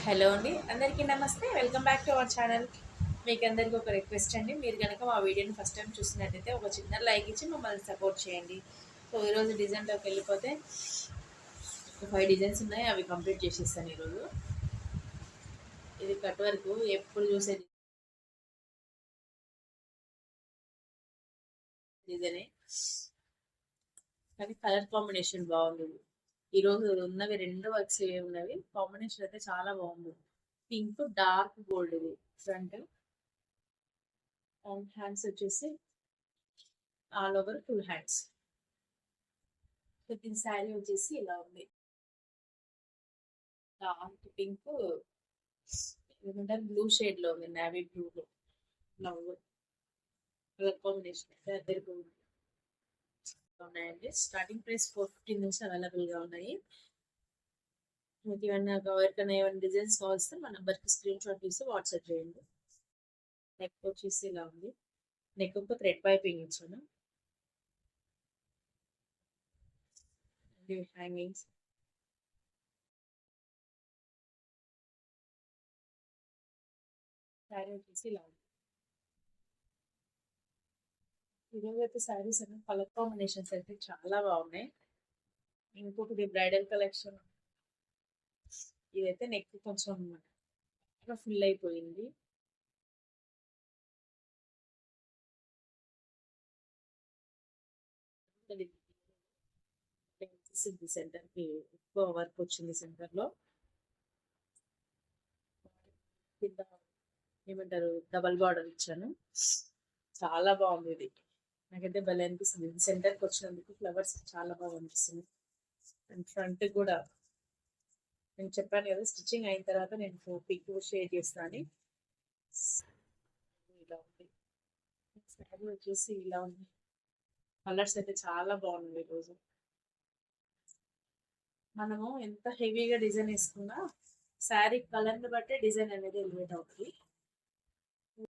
Hello అండి, అందరికీ నమస్తే. Welcome back to our channel. మీకు అందరికీ ఒక రిక్వెస్ట్ అండి. మీరు కనుక మా వీడియోని ఫస్ట్ టైం చూసినట్టయితే ఒక చిన్న లైక్ ఇచ్చి మమ్మల్ని సపోర్ట్ చేయండి. సో ఈరోజు డిజైన్లోకి వెళ్ళిపోతే 5 డిజైన్స్ ఉన్నాయి, అవి కంప్లీట్ చేసేస్తాను ఈరోజు. ఇది కట్ వరకు ఎప్పుడు చూసే డిజైనే, కానీ కలర్ కాంబినేషన్ బాగుంది. ఈరోజు ఉన్నవి 2 వర్క్స్ ఉన్నవి, కాంబినేషన్ అయితే చాలా బాగుంది. పింక్ డార్క్ గోల్డ్ ఇది ఫ్రంట్, అండ్ హ్యాండ్స్ వచ్చేసి ఆల్ ఓవర్ 2 హ్యాండ్స్. సో దీని శారీ వచ్చేసి ఇలా ఉంది, డార్క్ పింక్ ఏమంటారు బ్లూ షేడ్ లో ఉంది, నావీ బ్లూ లో లవ్ కలర్ కాంబినేషన్ అయితే అద్దరిగా ఉన్నాయండి. స్టార్టింగ్ ప్రైస్ 450 నుంచి అవైలబుల్ గా ఉన్నాయి. మీకు ఏమన్నా ఎవరికైనా ఏమైనా డిజైన్స్ కావాల్సి మా నెంబర్కి స్క్రీన్ షాట్ తీసి వాట్సాప్ చేయండి. నెక్ వచ్చేసి ఇలా ఉంది, నెక్ ఒక థ్రెడ్ పైపింగ్ ఇచ్చాను. హ్యాంగింగ్స్ శారీ వచ్చేసి ఇలా ఉంది. ఈరోజు అయితే శారీస్ అన్ని కలర్ కాంబినేషన్స్ అయితే చాలా బాగున్నాయి. ఇంకొకటి బ్రైడల్ కలెక్షన్, ఇదైతే నెక్ కొంచెం ఫుల్ అయిపోయింది. సెంటర్ కి ఎక్కువ వర్క్ వచ్చింది సెంటర్ లో. కింద ఏమంటారు డబల్ బార్డర్ ఇచ్చాను, చాలా బాగుంది ఇది. నాకైతే భలే అనిపిస్తుంది, సెంటర్కి వచ్చినందుకు ఫ్లవర్స్ చాలా బాగా అనిపిస్తుంది. అండ్ ఫ్రంట్ కూడా నేను చెప్పాను కదా, స్టిచ్చింగ్ అయిన తర్వాత నేను పిక్ షేర్ చేస్తాను. ఇలా ఉంది శారీ వచ్చేసి ఇలా ఉంది. కలర్స్ అయితే చాలా బాగుంది. ఈరోజు మనము ఎంత హెవీగా డిజైన్ వేసుకున్నా శారీ కలర్ని బట్టే డిజైన్ అనేది ఎలివేట్ అవుతుంది.